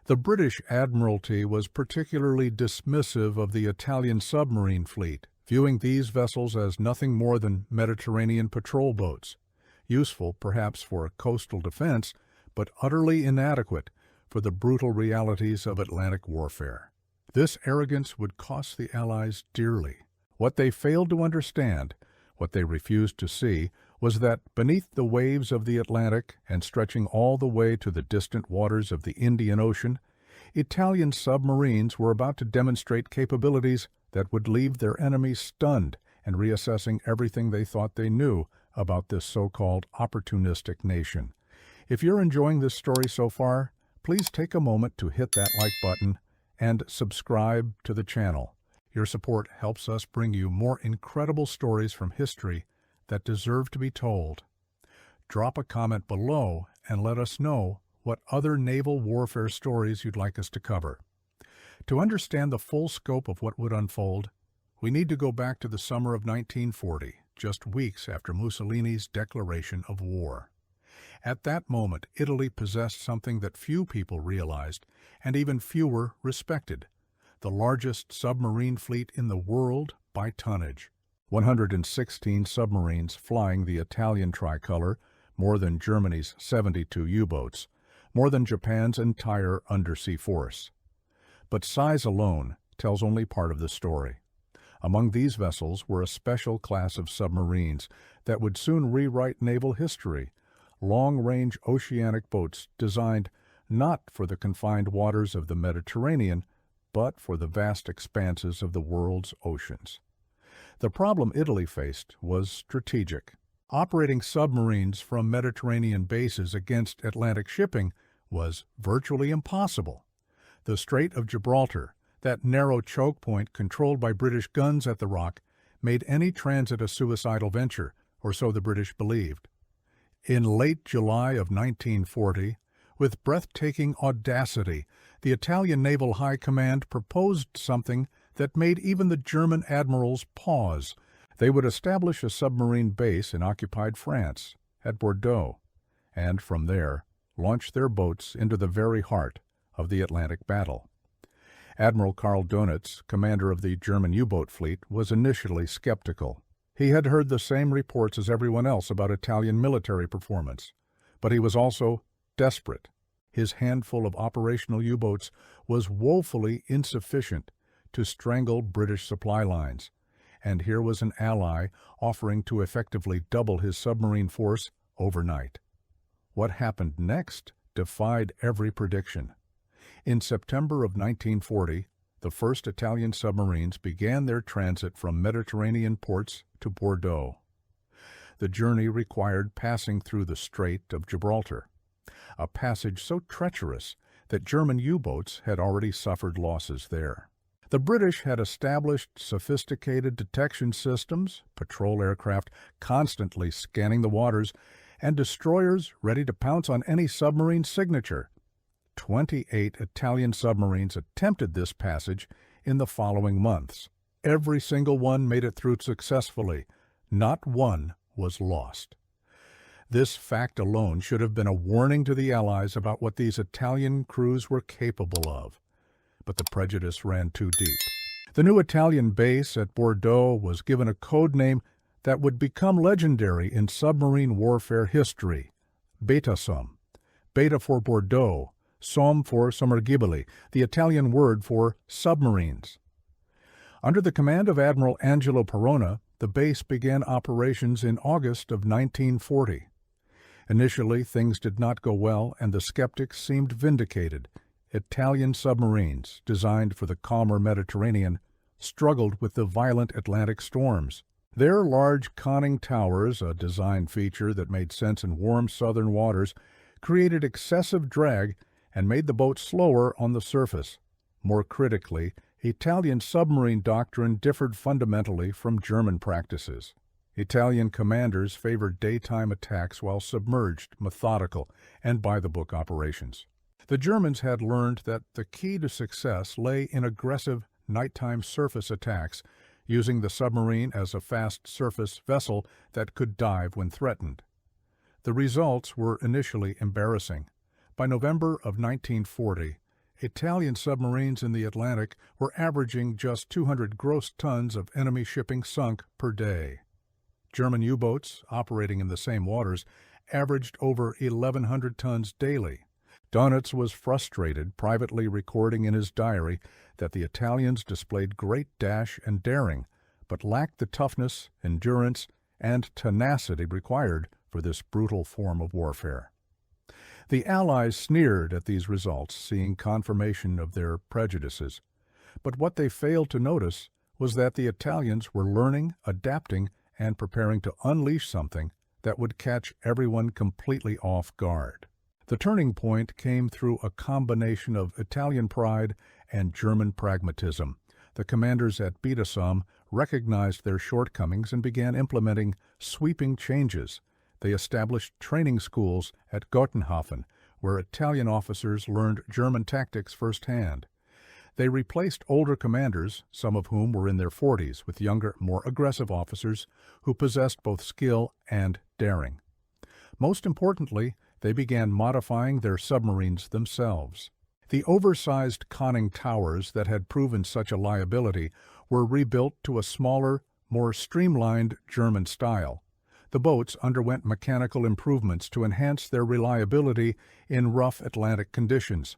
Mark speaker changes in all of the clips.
Speaker 1: The British Admiralty was particularly dismissive of the Italian submarine fleet, viewing these vessels as nothing more than Mediterranean patrol boats, useful perhaps for coastal defense, but utterly inadequate for the brutal realities of Atlantic warfare. This arrogance would cost the Allies dearly. What they failed to understand, what they refused to see, was that beneath the waves of the Atlantic and stretching all the way to the distant waters of the Indian Ocean, Italian submarines were about to demonstrate capabilities that would leave their enemies stunned and reassessing everything they thought they knew about this so-called opportunistic nation. If you're enjoying this story so far, please take a moment to hit that like button and subscribe to the channel. Your support helps us bring you more incredible stories from history that deserve to be told. Drop a comment below and let us know what other naval warfare stories you'd like us to cover. To understand the full scope of what would unfold, we need to go back to the summer of 1940, just weeks after Mussolini's declaration of war. At that moment, Italy possessed something that few people realized, and even fewer respected: the largest submarine fleet in the world by tonnage. 116 submarines flying the Italian tricolor, more than Germany's 72 U-boats, more than Japan's entire undersea force. But size alone tells only part of the story. Among these vessels were a special class of submarines that would soon rewrite naval history: long-range oceanic boats designed not for the confined waters of the Mediterranean, but for the vast expanses of the world's oceans. The problem Italy faced was strategic. Operating submarines from Mediterranean bases against Atlantic shipping was virtually impossible. The Strait of Gibraltar, that narrow choke point controlled by British guns at the Rock, made any transit a suicidal venture, or so the British believed. In late July of 1940, with breathtaking audacity, the Italian Naval High Command proposed something that made even the German admirals pause. They would establish a submarine base in occupied France, at Bordeaux, and from there launch their boats into the very heart of the Atlantic battle. Admiral Karl Dönitz, commander of the German U-boat fleet, was initially skeptical. He had heard the same reports as everyone else about Italian military performance, but he was also desperate. His handful of operational U-boats was woefully insufficient to strangle British supply lines, and here was an ally offering to effectively double his submarine force overnight. What happened next defied every prediction. In September of 1940, the first Italian submarines began their transit from Mediterranean ports to Bordeaux. The journey required passing through the Strait of Gibraltar, a passage so treacherous that German U-boats had already suffered losses there. The British had established sophisticated detection systems, patrol aircraft constantly scanning the waters, and destroyers ready to pounce on any submarine signature. 28 Italian submarines attempted this passage in the following months. Every single one made it through successfully. Not one was lost. This fact alone should have been a warning to the Allies about what these Italian crews were capable of. But the prejudice ran too deep. The new Italian base at Bordeaux was given a code name that would become legendary in submarine warfare history: Beta Sum. Beta for Bordeaux, Somme for sommergibili, the Italian word for submarines. Under the command of Admiral Angelo Perona, the base began operations in August of 1940. Initially, things did not go well, and the skeptics seemed vindicated. Italian submarines, designed for the calmer Mediterranean, struggled with the violent Atlantic storms. Their large conning towers, a design feature that made sense in warm southern waters, created excessive drag and made the boat slower on the surface. More critically, Italian submarine doctrine differed fundamentally from German practices. Italian commanders favored daytime attacks while submerged, methodical, and by-the-book operations. The Germans had learned that the key to success lay in aggressive nighttime surface attacks, using the submarine as a fast surface vessel that could dive when threatened. The results were initially embarrassing. By November of 1940, Italian submarines in the Atlantic were averaging just 200 gross tons of enemy shipping sunk per day. German U-boats, operating in the same waters, averaged over 1,100 tons daily. Dönitz was frustrated, privately recording in his diary that the Italians displayed great dash and daring, but lacked the toughness, endurance, and tenacity required for this brutal form of warfare. The Allies sneered at these results, seeing confirmation of their prejudices. But what they failed to notice was that the Italians were learning, adapting, and preparing to unleash something that would catch everyone completely off guard. The turning point came through a combination of Italian pride and German pragmatism. The commanders at Biedesheim recognized their shortcomings and began implementing sweeping changes. They established training schools at Gotenhafen, where Italian officers learned German tactics firsthand. They replaced older commanders, some of whom were in their 40s, with younger, more aggressive officers who possessed both skill and daring. Most importantly, they began modifying their submarines themselves. The oversized conning towers that had proven such a liability were rebuilt to a smaller, more streamlined German style. The boats underwent mechanical improvements to enhance their reliability in rough Atlantic conditions.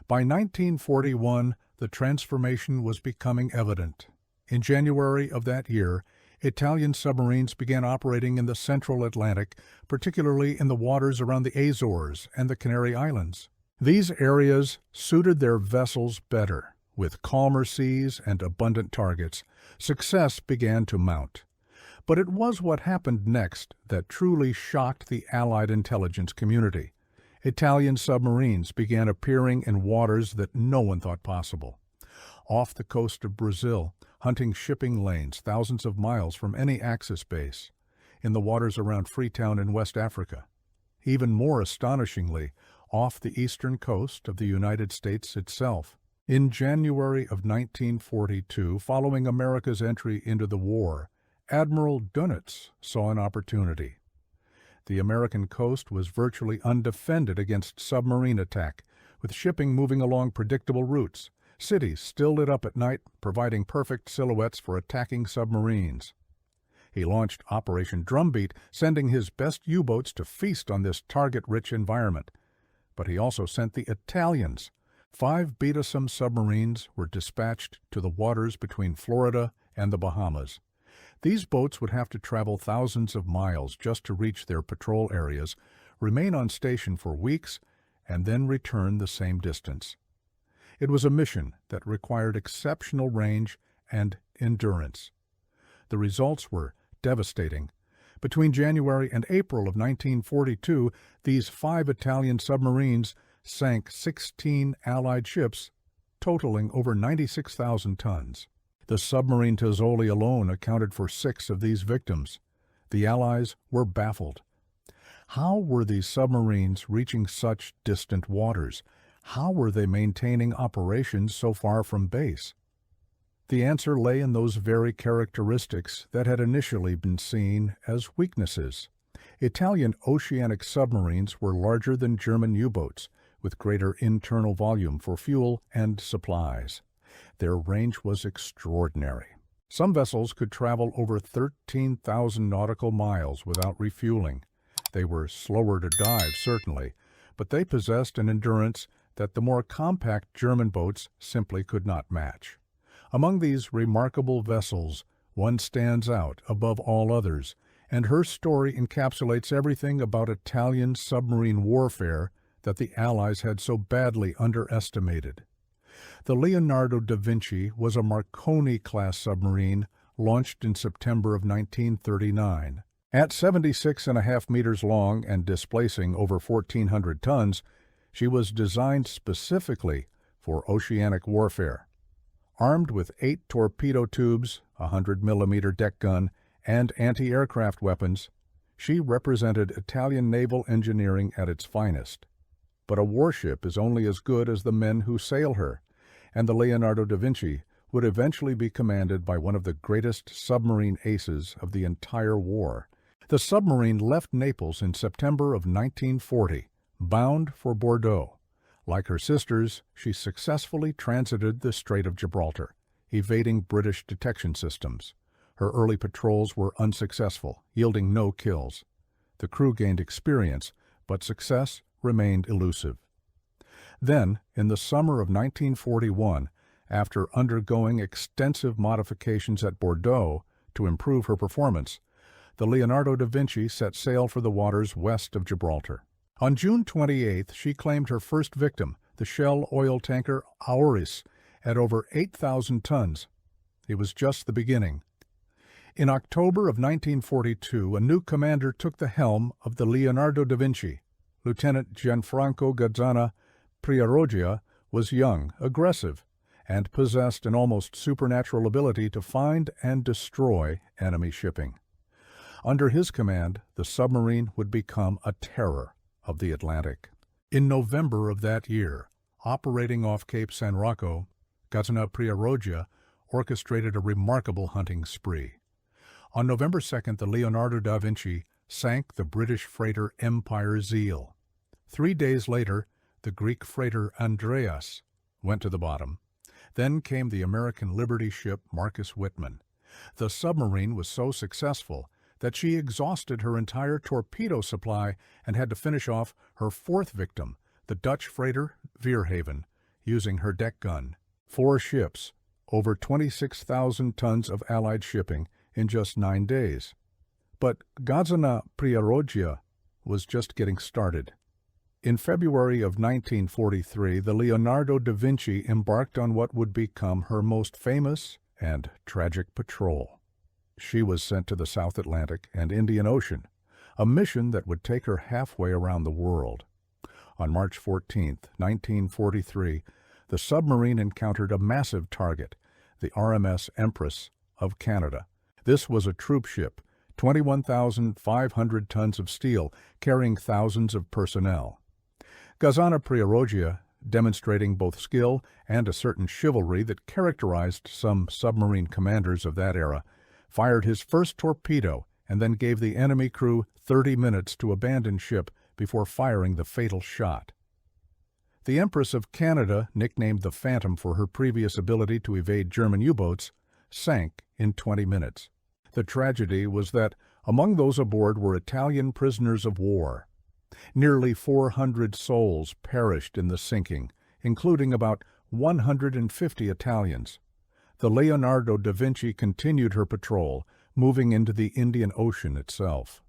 Speaker 1: By 1941, the transformation was becoming evident. In January of that year, Italian submarines began operating in the central Atlantic, particularly in the waters around the Azores and the Canary Islands. These areas suited their vessels better. With calmer seas and abundant targets, success began to mount. But it was what happened next that truly shocked the Allied intelligence community. Italian submarines began appearing in waters that no one thought possible. Off the coast of Brazil, hunting shipping lanes thousands of miles from any Axis base. In the waters around Freetown in West Africa. Even more astonishingly, off the eastern coast of the United States itself. In January of 1942, following America's entry into the war, Admiral Dönitz saw an opportunity. The American coast was virtually undefended against submarine attack, with shipping moving along predictable routes, cities still lit up at night, providing perfect silhouettes for attacking submarines. He launched Operation Drumbeat, sending his best U-boats to feast on this target-rich environment. But he also sent the Italians. 5 Biedesheim submarines were dispatched to the waters between Florida and the Bahamas. These boats would have to travel thousands of miles just to reach their patrol areas, remain on station for weeks, and then return the same distance. It was a mission that required exceptional range and endurance. The results were devastating. Between January and April of 1942, these 5 Italian submarines sank 16 Allied ships, totaling over 96,000 tons. The submarine Tozzoli alone accounted for 6 of these victims. The Allies were baffled. How were these submarines reaching such distant waters? How were they maintaining operations so far from base? The answer lay in those very characteristics that had initially been seen as weaknesses. Italian oceanic submarines were larger than German U-boats, with greater internal volume for fuel and supplies. Their range was extraordinary. Some vessels could travel over 13,000 nautical miles without refueling. They were slower to dive, certainly, but they possessed an endurance that the more compact German boats simply could not match. Among these remarkable vessels, one stands out above all others, and her story encapsulates everything about Italian submarine warfare that the Allies had so badly underestimated. The Leonardo da Vinci was a Marconi-class submarine launched in September of 1939. At 76.5 meters long and displacing over 1,400 tons, she was designed specifically for oceanic warfare. Armed with 8 torpedo tubes, a 100-millimeter deck gun, and anti-aircraft weapons, she represented Italian naval engineering at its finest. But a warship is only as good as the men who sail her, and the Leonardo da Vinci would eventually be commanded by one of the greatest submarine aces of the entire war. The submarine left Naples in September of 1940, bound for Bordeaux. Like her sisters, she successfully transited the Strait of Gibraltar, evading British detection systems. Her early patrols were unsuccessful, yielding no kills. The crew gained experience, but success remained elusive. Then, in the summer of 1941, after undergoing extensive modifications at Bordeaux to improve her performance, the Leonardo da Vinci set sail for the waters west of Gibraltar. On June 28th, she claimed her first victim, the Shell oil tanker Auris, at over 8,000 tons. It was just the beginning. In October of 1942, a new commander took the helm of the Leonardo da Vinci. Lieutenant Gianfranco Gazzana Priaroggia was young, aggressive, and possessed an almost supernatural ability to find and destroy enemy shipping. Under his command, the submarine would become a terror of the Atlantic. In November of that year, operating off Cape San Rocco, Gazzana Priaroggia orchestrated a remarkable hunting spree. On November 2nd, the Leonardo da Vinci sank the British freighter Empire Zeal. 3 days later, the Greek freighter Andreas went to the bottom. Then came the American Liberty ship Marcus Whitman. The submarine was so successful that she exhausted her entire torpedo supply and had to finish off her fourth victim, the Dutch freighter Weerhaven, using her deck gun. 4 ships, over 26,000 tons of Allied shipping in just 9 days. But Gazzana Priaroggia was just getting started. In February of 1943, the Leonardo da Vinci embarked on what would become her most famous and tragic patrol. She was sent to the South Atlantic and Indian Ocean, a mission that would take her halfway around the world. On March 14, 1943, the submarine encountered a massive target, the RMS Empress of Canada. This was a troop ship, 21,500 tons of steel, carrying thousands of personnel. Gazzana Priaroggia, demonstrating both skill and a certain chivalry that characterized some submarine commanders of that era, fired his first torpedo and then gave the enemy crew 30 minutes to abandon ship before firing the fatal shot. The Empress of Canada, nicknamed the Phantom for her previous ability to evade German U-boats, sank in 20 minutes. The tragedy was that among those aboard were Italian prisoners of war. Nearly 400 souls perished in the sinking, including about 150 Italians. The Leonardo da Vinci continued her patrol, moving into the Indian Ocean itself.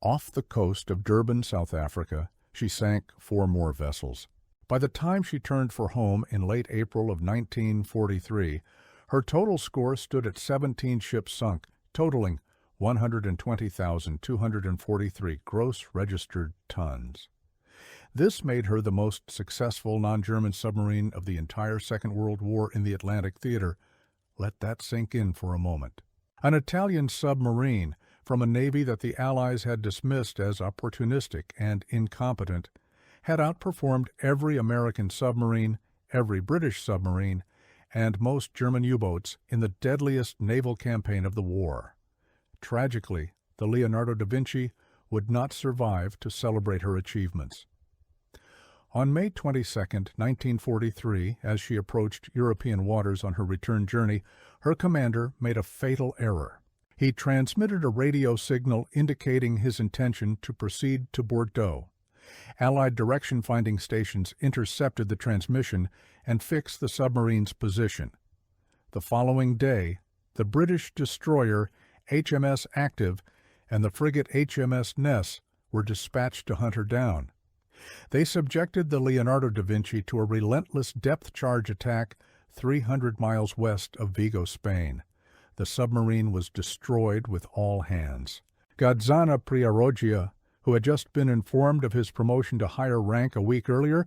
Speaker 1: Off the coast of Durban, South Africa, she sank 4 more vessels. By the time she turned for home in late April of 1943, her total score stood at 17 ships sunk, totaling 120,243 gross registered tons. This made her the most successful non-German submarine of the entire Second World War in the Atlantic theater. Let that sink in for a moment. An Italian submarine from a navy that the Allies had dismissed as opportunistic and incompetent had outperformed every American submarine, every British submarine, and most German U-boats in the deadliest naval campaign of the war. Tragically, the Leonardo da Vinci would not survive to celebrate her achievements. On May 22, 1943, as she approached European waters on her return journey, her commander made a fatal error. He transmitted a radio signal indicating his intention to proceed to Bordeaux. Allied direction-finding stations intercepted the transmission and fixed the submarine's position. The following day, the British destroyer HMS Active and the frigate HMS Ness were dispatched to hunt her down. They subjected the Leonardo da Vinci to a relentless depth-charge attack 300 miles west of Vigo, Spain. The submarine was destroyed with all hands. Gazzana Priaroggia, who had just been informed of his promotion to higher rank a week earlier,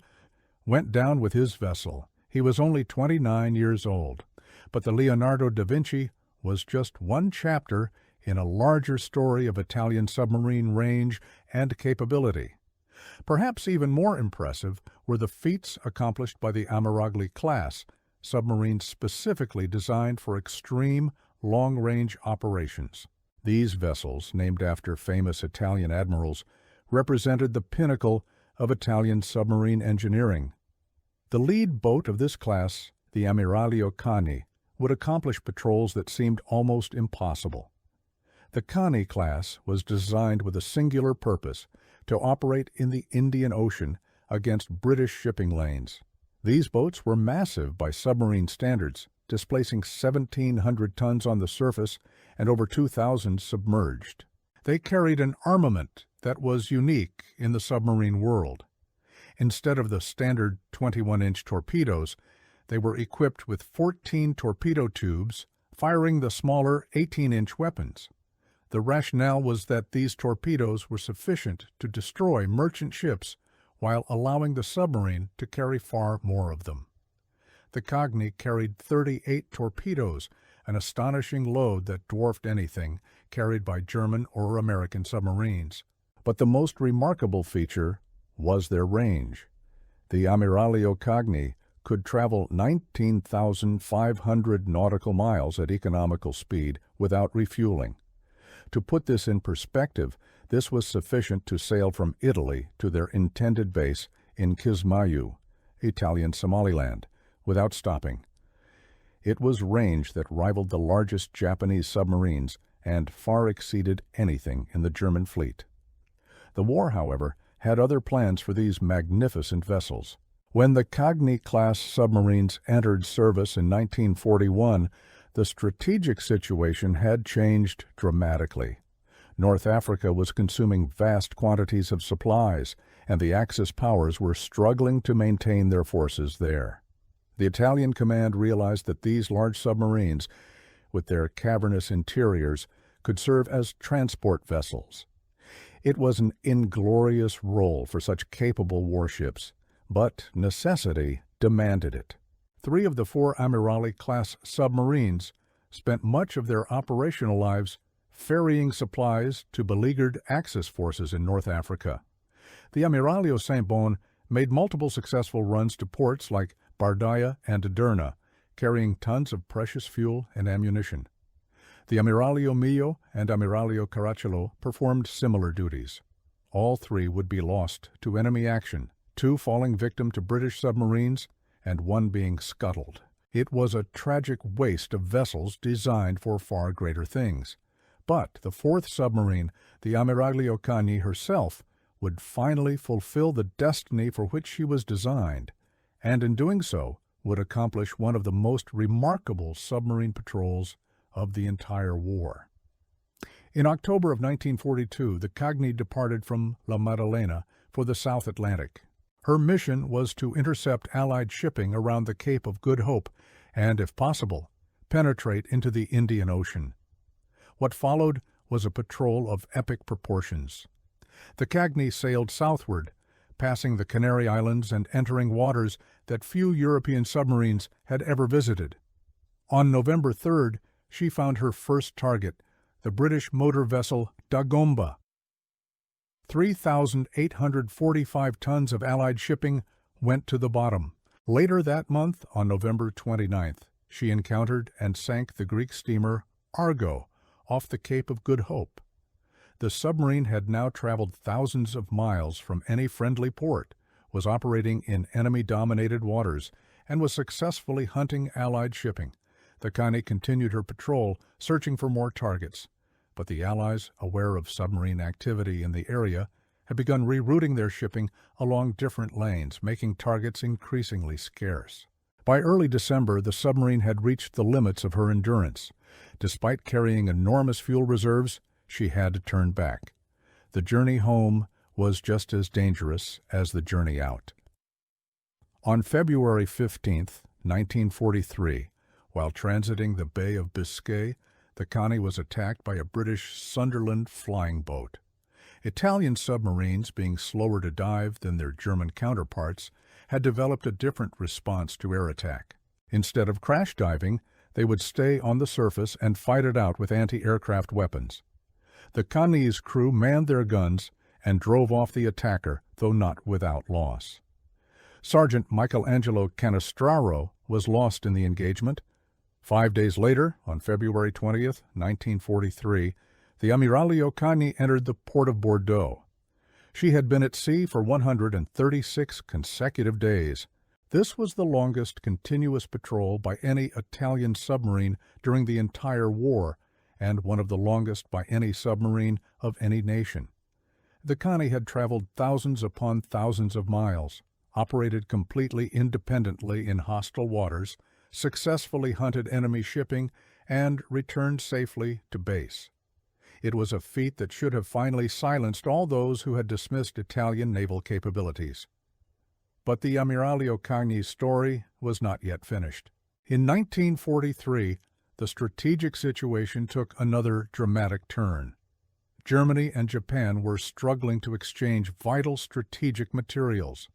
Speaker 1: went down with his vessel. He was only 29 years old, but the Leonardo da Vinci was just one chapter in a larger story of Italian submarine range and capability. Perhaps even more impressive were the feats accomplished by the Amaragli class, submarines specifically designed for extreme, long-range operations. These vessels, named after famous Italian admirals, represented the pinnacle of Italian submarine engineering. The lead boat of this class, the Ammiraglio Cani, would accomplish patrols that seemed almost impossible. The Cani class was designed with a singular purpose: to operate in the Indian Ocean against British shipping lanes. These boats were massive by submarine standards, displacing 1,700 tons on the surface and over 2,000 submerged. They carried an armament that was unique in the submarine world. Instead of the standard 21-inch torpedoes, they were equipped with 14 torpedo tubes, firing the smaller 18-inch weapons. The rationale was that these torpedoes were sufficient to destroy merchant ships while allowing the submarine to carry far more of them. The Cagni carried 38 torpedoes, an astonishing load that dwarfed anything carried by German or American submarines. But the most remarkable feature was their range. The Ammiraglio Cagni could travel 19,500 nautical miles at economical speed without refueling. To put this in perspective, this was sufficient to sail from Italy to their intended base in Kismayu, Italian Somaliland, without stopping. It was range that rivaled the largest Japanese submarines and far exceeded anything in the German fleet. The war, however, had other plans for these magnificent vessels. When the Cagni-class submarines entered service in 1941, the strategic situation had changed dramatically. North Africa was consuming vast quantities of supplies, and the Axis powers were struggling to maintain their forces there. The Italian command realized that these large submarines, with their cavernous interiors, could serve as transport vessels. It was an inglorious role for such capable warships, but necessity demanded it. 3 of the 4 Ammiraglio-class submarines spent much of their operational lives ferrying supplies to beleaguered Axis forces in North Africa. The Ammiraglio Saint-Bon made multiple successful runs to ports like Bardaya and Derna, carrying tons of precious fuel and ammunition. The Ammiraglio Mio and Ammiraglio Caracciolo performed similar duties. All 3 would be lost to enemy action, 2 falling victim to British submarines and 1 being scuttled. It was a tragic waste of vessels designed for far greater things. But the 4th submarine, the Ammiraglio Cagni herself, would finally fulfill the destiny for which she was designed, and in doing so would accomplish one of the most remarkable submarine patrols of the entire war. In October of 1942, the Cagni departed from La Maddalena for the South Atlantic. Her mission was to intercept Allied shipping around the Cape of Good Hope and, if possible, penetrate into the Indian Ocean. What followed was a patrol of epic proportions. The Cagni sailed southward, passing the Canary Islands and entering waters that few European submarines had ever visited. On November 3rd, she found her first target, the British motor vessel Dagomba. 3,845 tons of Allied shipping went to the bottom. Later that month, on November 29th, she encountered and sank the Greek steamer Argo off the Cape of Good Hope. The submarine had now traveled thousands of miles from any friendly port, was operating in enemy-dominated waters, and was successfully hunting Allied shipping. The Cagni continued her patrol, searching for more targets. But the Allies, aware of submarine activity in the area, had begun rerouting their shipping along different lanes, making targets increasingly scarce. By early December, the submarine had reached the limits of her endurance. Despite carrying enormous fuel reserves, she had to turn back. The journey home was just as dangerous as the journey out. On February 15, 1943, while transiting the Bay of Biscay, the Cagni was attacked by a British Sunderland flying boat. Italian submarines, being slower to dive than their German counterparts, had developed a different response to air attack. Instead of crash diving, they would stay on the surface and fight it out with anti-aircraft weapons. The Cagni's crew manned their guns and drove off the attacker, though not without loss. Sergeant Michelangelo Canestraro was lost in the engagement. 5 days later, on February 20th, 1943, the Ammiraglio Cagni entered the port of Bordeaux. She had been at sea for 136 consecutive days. This was the longest continuous patrol by any Italian submarine during the entire war, and one of the longest by any submarine of any nation. The Connie had traveled thousands upon thousands of miles, operated completely independently in hostile waters, successfully hunted enemy shipping, and returned safely to base. It was a feat that should have finally silenced all those who had dismissed Italian naval capabilities. But the Ammiraglio Cagni's story was not yet finished. In 1943, the strategic situation took another dramatic turn. Germany and Japan were struggling to exchange vital strategic materials.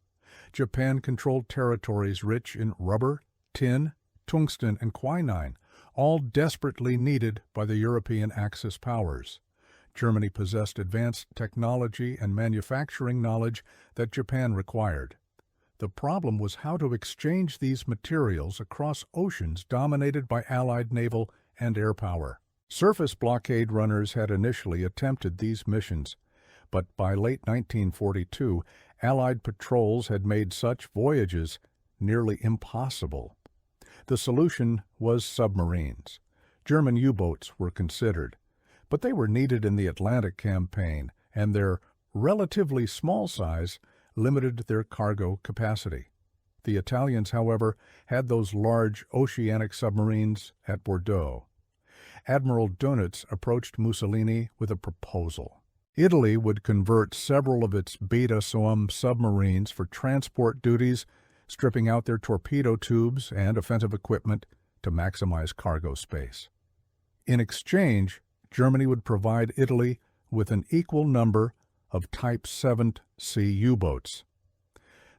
Speaker 1: Japan controlled territories rich in rubber, tin, tungsten, and quinine, all desperately needed by the European Axis powers. Germany possessed advanced technology and manufacturing knowledge that Japan required. The problem was how to exchange these materials across oceans dominated by Allied naval and air power. Surface blockade runners had initially attempted these missions, but by late 1942, Allied patrols had made such voyages nearly impossible. The solution was submarines. German U-boats were considered, but they were needed in the Atlantic campaign, and their relatively small size limited their cargo capacity. The Italians, however, had those large oceanic submarines at Bordeaux. Admiral Dönitz approached Mussolini with a proposal. Italy would convert several of its Beta Somme submarines for transport duties, stripping out their torpedo tubes and offensive equipment to maximize cargo space. In exchange, Germany would provide Italy with an equal number of Type 7C U-boats.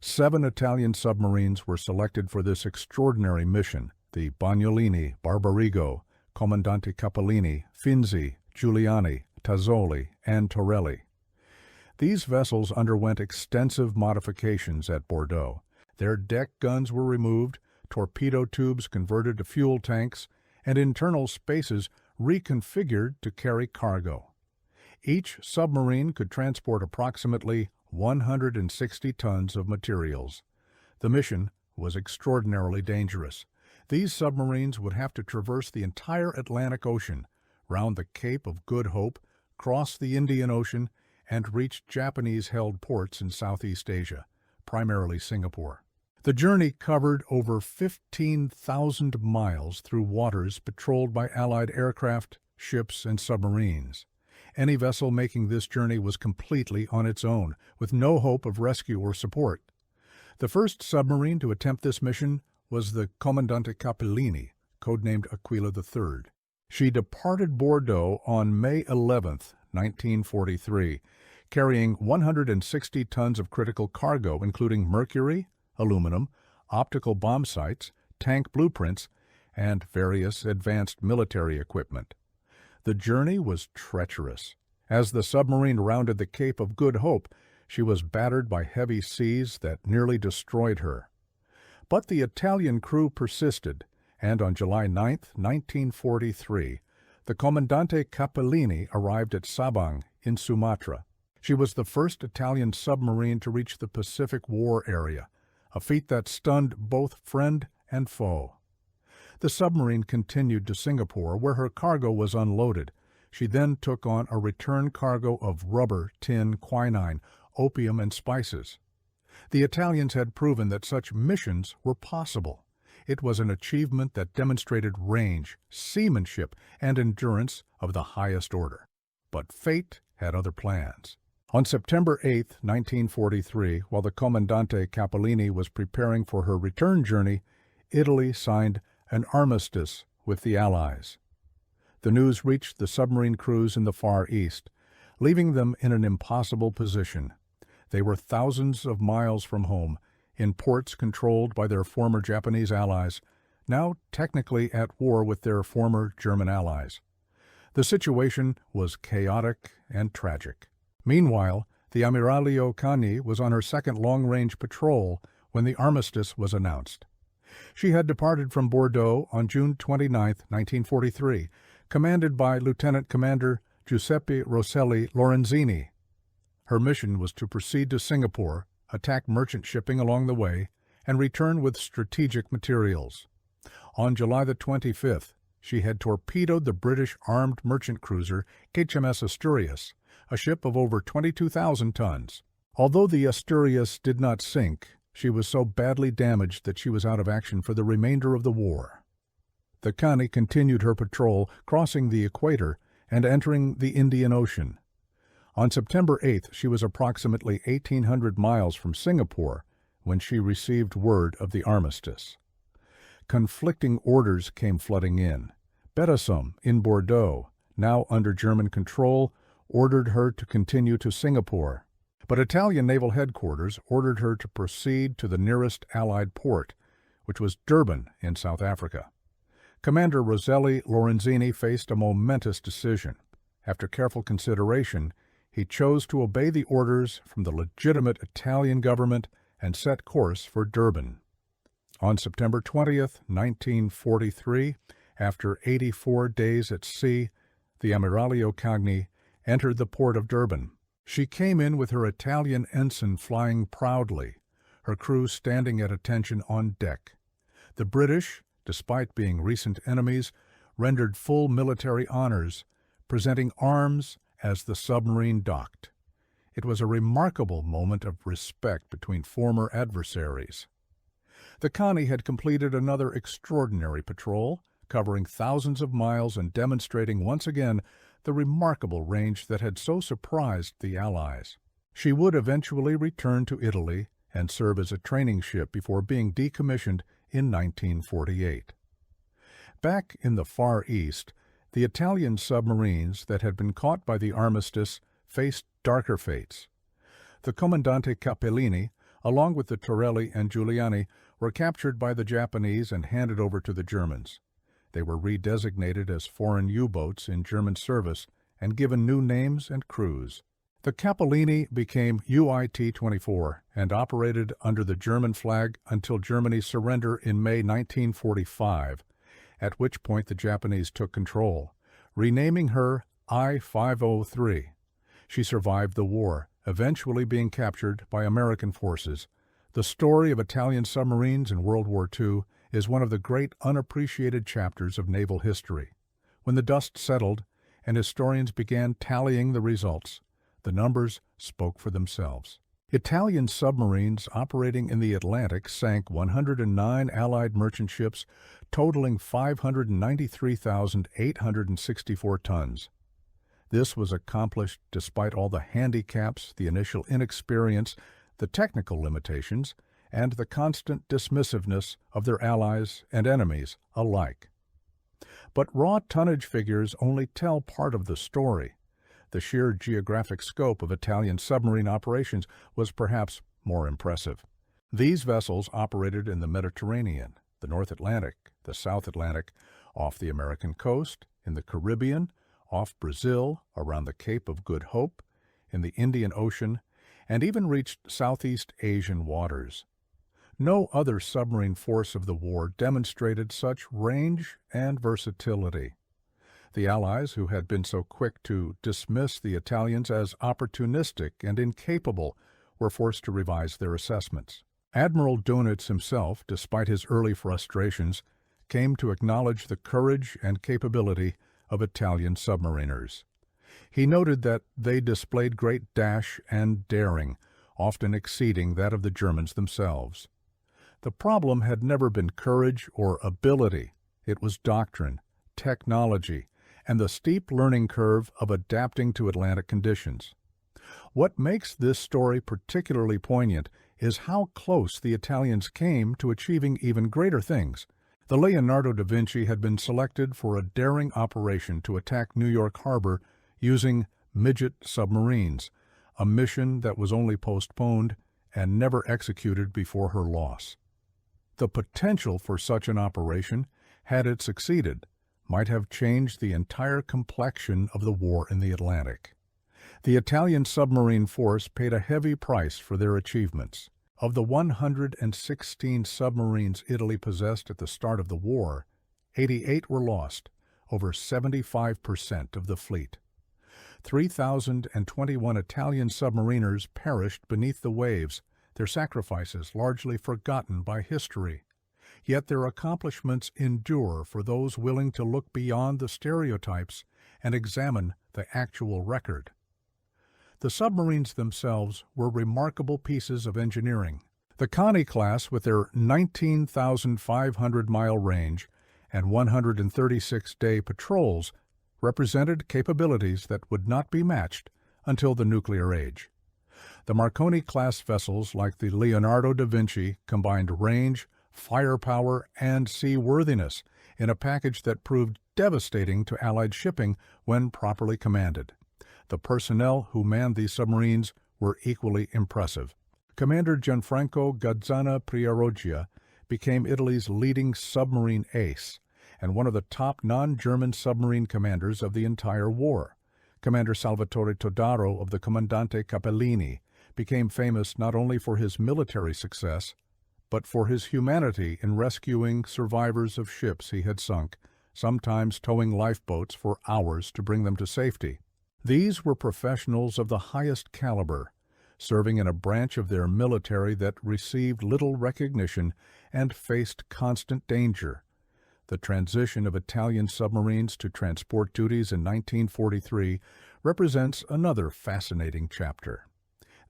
Speaker 1: 7 Italian submarines were selected for this extraordinary mission: the Bagnolini, Barbarigo, Comandante Capellini, Finzi, Giuliani, Tazzoli, and Torelli. These vessels underwent extensive modifications at Bordeaux. Their deck guns were removed, torpedo tubes converted to fuel tanks, and internal spaces reconfigured to carry cargo. Each submarine could transport approximately 160 tons of materials. The mission was extraordinarily dangerous. These submarines would have to traverse the entire Atlantic Ocean, round the Cape of Good Hope, cross the Indian Ocean, and reach Japanese-held ports in Southeast Asia, primarily Singapore. The journey covered over 15,000 miles through waters patrolled by Allied aircraft, ships, and submarines. Any vessel making this journey was completely on its own, with no hope of rescue or support. The first submarine to attempt this mission was the Comandante Capellini, codenamed Aquila III. She departed Bordeaux on May 11, 1943, carrying 160 tons of critical cargo, including mercury, aluminum, optical bomb sights, tank blueprints, and various advanced military equipment. The journey was treacherous. As the submarine rounded the Cape of Good Hope, she was battered by heavy seas that nearly destroyed her. But the Italian crew persisted, and on July 9, 1943, the Comandante Capellini arrived at Sabang in Sumatra. She was the first Italian submarine to reach the Pacific War area, a feat that stunned both friend and foe. The submarine continued to Singapore, where her cargo was unloaded. She then took on a return cargo of rubber, tin, quinine, opium, and spices. The Italians had proven that such missions were possible. It was an achievement that demonstrated range, seamanship, and endurance of the highest order. But fate had other plans. On September 8, 1943, while the Comandante Capellini was preparing for her return journey, Italy signed an armistice with the Allies. The news reached the submarine crews in the Far East, leaving them in an impossible position. They were thousands of miles from home, in ports controlled by their former Japanese allies, now technically at war with their former German allies. The situation was chaotic and tragic. Meanwhile, the Ammiraglio Cagni was on her second long-range patrol when the armistice was announced. She had departed from Bordeaux on June 29, 1943, commanded by Lieutenant Commander Giuseppe Rosselli Lorenzini. Her mission was to proceed to Singapore, attack merchant shipping along the way, and return with strategic materials. On July the 25th, she had torpedoed the British armed merchant cruiser HMS Asturias, a ship of over 22,000 tons. Although the Asturias did not sink, she was so badly damaged that she was out of action for the remainder of the war. The Connie continued her patrol, crossing the equator and entering the Indian Ocean. On September 8th, she was approximately 1,800 miles from Singapore when she received word of the armistice. Conflicting orders came flooding in. Bettesum in Bordeaux, now under German control, ordered her to continue to Singapore. But Italian Naval Headquarters ordered her to proceed to the nearest Allied port, which was Durban in South Africa. Commander Roselli Lorenzini faced a momentous decision. After careful consideration, he chose to obey the orders from the legitimate Italian government and set course for Durban. On September 20th, 1943, after 84 days at sea, the Ammiraglio Cagni entered the port of Durban. She came in with her Italian ensign flying proudly, her crew standing at attention on deck. The British, despite being recent enemies, rendered full military honors, presenting arms as the submarine docked. It was a remarkable moment of respect between former adversaries. The Connie had completed another extraordinary patrol, covering thousands of miles and demonstrating once again the remarkable range that had so surprised the Allies. She would eventually return to Italy and serve as a training ship before being decommissioned in 1948. Back in the Far East, the Italian submarines that had been caught by the armistice faced darker fates. The Comandante Capellini, along with the Torelli and Giuliani, were captured by the Japanese and handed over to the Germans. They were redesignated as foreign U-boats in German service and given new names and crews. The Capellini became UIT-24 and operated under the German flag until Germany's surrender in May 1945, at which point the Japanese took control, renaming her I-503. She survived the war, eventually being captured by American forces. The story of Italian submarines in World War II is one of the great unappreciated chapters of naval history. When the dust settled and historians began tallying the results, the numbers spoke for themselves. Italian submarines operating in the Atlantic sank 109 Allied merchant ships, totaling 593,864 tons. This was accomplished despite all the handicaps, the initial inexperience, the technical limitations, and the constant dismissiveness of their allies and enemies alike. But raw tonnage figures only tell part of the story. The sheer geographic scope of Italian submarine operations was perhaps more impressive. These vessels operated in the Mediterranean, the North Atlantic, the South Atlantic, off the American coast, in the Caribbean, off Brazil, around the Cape of Good Hope, in the Indian Ocean, and even reached Southeast Asian waters. No other submarine force of the war demonstrated such range and versatility. The Allies, who had been so quick to dismiss the Italians as opportunistic and incapable, were forced to revise their assessments. Admiral Dönitz himself, despite his early frustrations, came to acknowledge the courage and capability of Italian submariners. He noted that they displayed great dash and daring, often exceeding that of the Germans themselves. The problem had never been courage or ability. It was doctrine, technology, and the steep learning curve of adapting to Atlantic conditions. What makes this story particularly poignant is how close the Italians came to achieving even greater things. The Leonardo da Vinci had been selected for a daring operation to attack New York Harbor using midget submarines, a mission that was only postponed and never executed before her loss. The potential for such an operation, had it succeeded, might have changed the entire complexion of the war in the Atlantic. The Italian submarine force paid a heavy price for their achievements. Of the 116 submarines Italy possessed at the start of the war, 88 were lost, over 75% of the fleet. 3,021 Italian submariners perished beneath the waves, their sacrifices largely forgotten by history. Yet their accomplishments endure for those willing to look beyond the stereotypes and examine the actual record. The submarines themselves were remarkable pieces of engineering. The Connie class, with their 19,500-mile range and 136-day patrols, represented capabilities that would not be matched until the nuclear age. The Marconi-class vessels, like the Leonardo da Vinci, combined range, firepower, and seaworthiness in a package that proved devastating to Allied shipping when properly commanded. The personnel who manned these submarines were equally impressive. Commander Gianfranco Gazzana Priaroggia became Italy's leading submarine ace and one of the top non-German submarine commanders of the entire war. Commander Salvatore Todaro of the Comandante Cappellini became famous not only for his military success, but for his humanity in rescuing survivors of ships he had sunk, sometimes towing lifeboats for hours to bring them to safety. These were professionals of the highest caliber, serving in a branch of their military that received little recognition and faced constant danger. The transition of Italian submarines to transport duties in 1943 represents another fascinating chapter.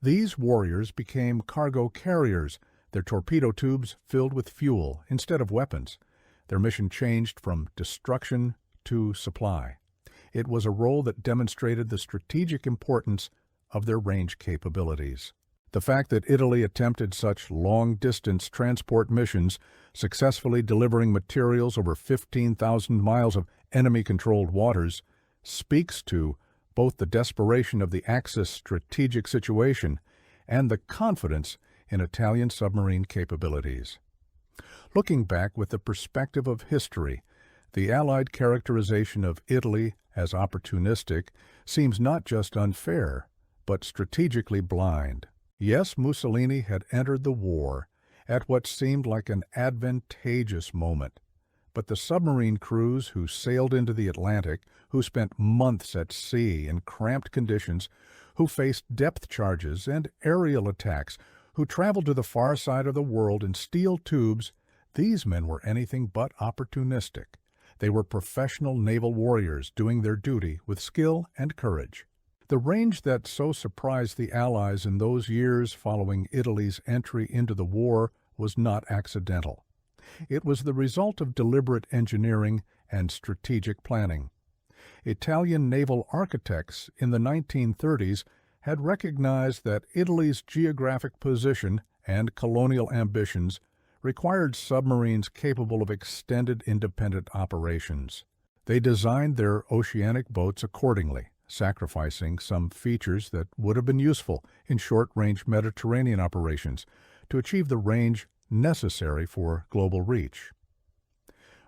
Speaker 1: These warriors became cargo carriers, their torpedo tubes filled with fuel instead of weapons. Their mission changed from destruction to supply. It was a role that demonstrated the strategic importance of their range capabilities. The fact that Italy attempted such long-distance transport missions, successfully delivering materials over 15,000 miles of enemy-controlled waters, speaks to both the desperation of the Axis strategic situation and the confidence in Italian submarine capabilities. Looking back with the perspective of history, the Allied characterization of Italy as opportunistic seems not just unfair, but strategically blind. Yes, Mussolini had entered the war at what seemed like an advantageous moment, but the submarine crews who sailed into the Atlantic, who spent months at sea in cramped conditions, who faced depth charges and aerial attacks, who traveled to the far side of the world in steel tubes, these men were anything but opportunistic. They were professional naval warriors doing their duty with skill and courage. The range that so surprised the Allies in those years following Italy's entry into the war was not accidental. It was the result of deliberate engineering and strategic planning. Italian naval architects in the 1930s had recognized that Italy's geographic position and colonial ambitions required submarines capable of extended independent operations. They designed their oceanic boats accordingly, sacrificing some features that would have been useful in short-range Mediterranean operations to achieve the range necessary for global reach.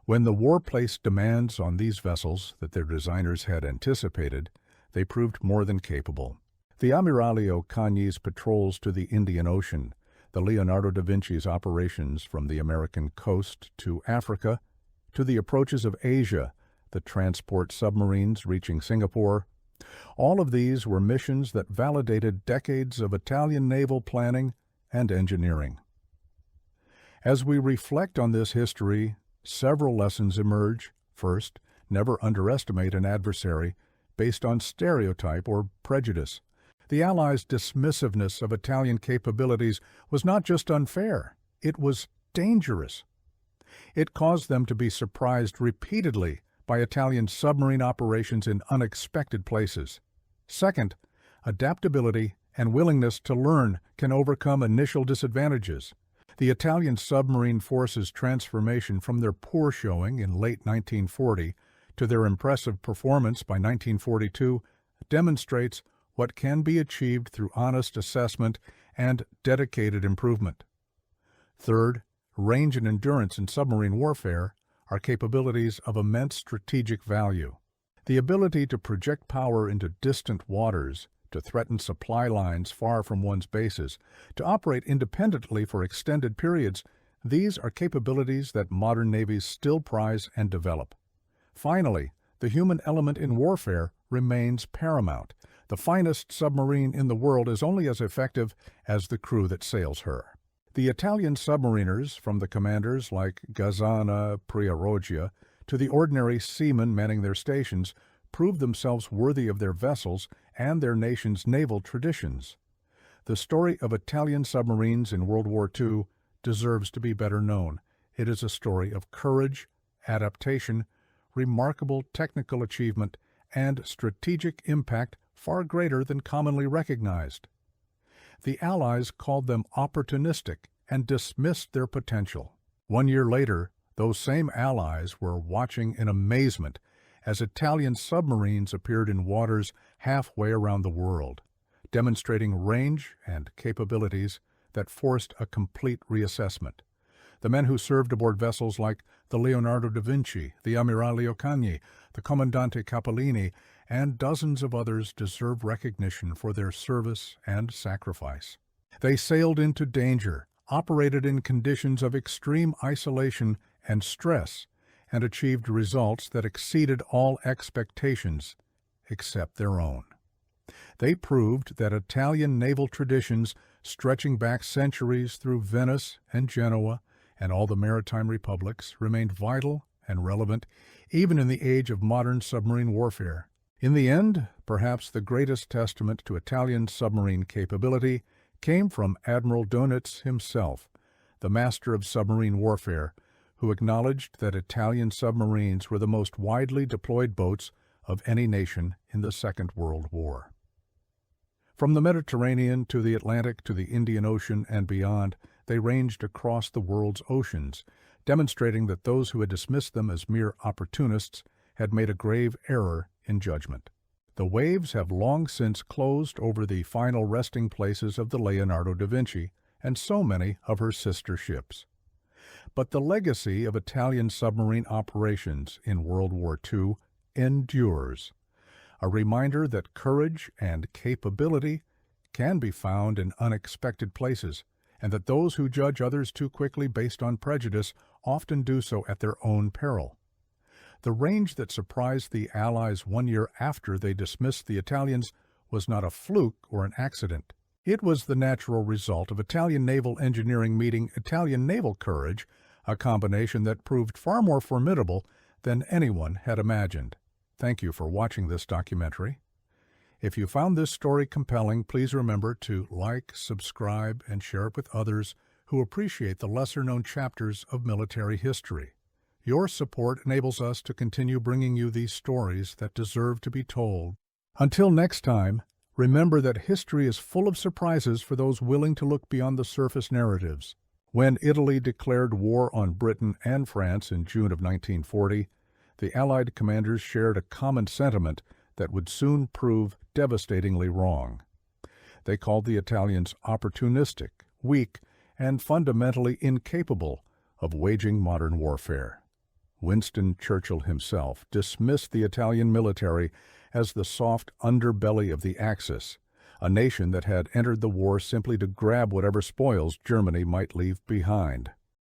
Speaker 1: When the war placed demands on these vessels that their designers had anticipated, they proved more than capable. The Ammiraglio Cagni's patrols to the Indian Ocean, the Leonardo da Vinci's operations from the American coast to Africa, to the approaches of Asia, the transport submarines reaching Singapore, all of these were missions that validated decades of Italian naval planning and engineering. As we reflect on this history, several lessons emerge. First, never underestimate an adversary based on stereotype or prejudice. The Allies' dismissiveness of Italian capabilities was not just unfair, it was dangerous. It caused them to be surprised repeatedly by Italian submarine operations in unexpected places. Second, adaptability and willingness to learn can overcome initial disadvantages. The Italian submarine forces' transformation from their poor showing in late 1940 to their impressive performance by 1942 demonstrates what can be achieved through honest assessment and dedicated improvement. Third, range and endurance in submarine warfare are capabilities of immense strategic value. The ability to project power into distant waters, to threaten supply lines far from one's bases, to operate independently for extended periods, these are capabilities that modern navies still prize and develop. Finally, the human element in warfare remains paramount. The finest submarine in the world is only as effective as the crew that sails her. The Italian submariners, from the commanders like Gazzana, Priaroggia, to the ordinary seamen manning their stations, proved themselves worthy of their vessels and their nation's naval traditions. The story of Italian submarines in World War II deserves to be better known. It is a story of courage, adaptation, remarkable technical achievement, and strategic impact far greater than commonly recognized. The Allies called them opportunistic and dismissed their potential. 1 year later, those same Allies were watching in amazement as Italian submarines appeared in waters halfway around the world, demonstrating range and capabilities that forced a complete reassessment. The men who served aboard vessels like the Leonardo da Vinci, the Ammirale Occani, the Comandante Capellini, and dozens of others deserve recognition for their service and sacrifice. They sailed into danger, operated in conditions of extreme isolation and stress, and achieved results that exceeded all expectations except their own. They proved that Italian naval traditions, stretching back centuries through Venice and Genoa and all the maritime republics, remained vital and relevant even in the age of modern submarine warfare. In the end, perhaps the greatest testament to Italian submarine capability came from Admiral Dönitz himself, the master of submarine warfare, who acknowledged that Italian submarines were the most widely deployed boats of any nation in the Second World War. From the Mediterranean to the Atlantic to the Indian Ocean and beyond, they ranged across the world's oceans, demonstrating that those who had dismissed them as mere opportunists had made a grave error in judgment. The waves have long since closed over the final resting places of the Leonardo da Vinci and so many of her sister ships. But the legacy of Italian submarine operations in World War II endures, a reminder that courage and capability can be found in unexpected places, and that those who judge others too quickly based on prejudice often do so at their own peril. The range that surprised the Allies 1 year after they dismissed the Italians was not a fluke or an accident. It was the natural result of Italian naval engineering meeting Italian naval courage, a combination that proved far more formidable than anyone had imagined. Thank you for watching this documentary. If you found this story compelling, please remember to like, subscribe, and share it with others who appreciate the lesser-known chapters of military history. Your support enables us to continue bringing you these stories that deserve to be told. Until next time, remember that history is full of surprises for those willing to look beyond the surface narratives. When Italy declared war on Britain and France in June of 1940, the Allied commanders shared a common sentiment that would soon prove devastatingly wrong. They called the Italians opportunistic, weak, and fundamentally incapable of waging modern warfare. Winston Churchill himself dismissed the Italian military as the soft underbelly of the Axis, a nation that had entered the war simply to grab whatever spoils Germany might leave behind.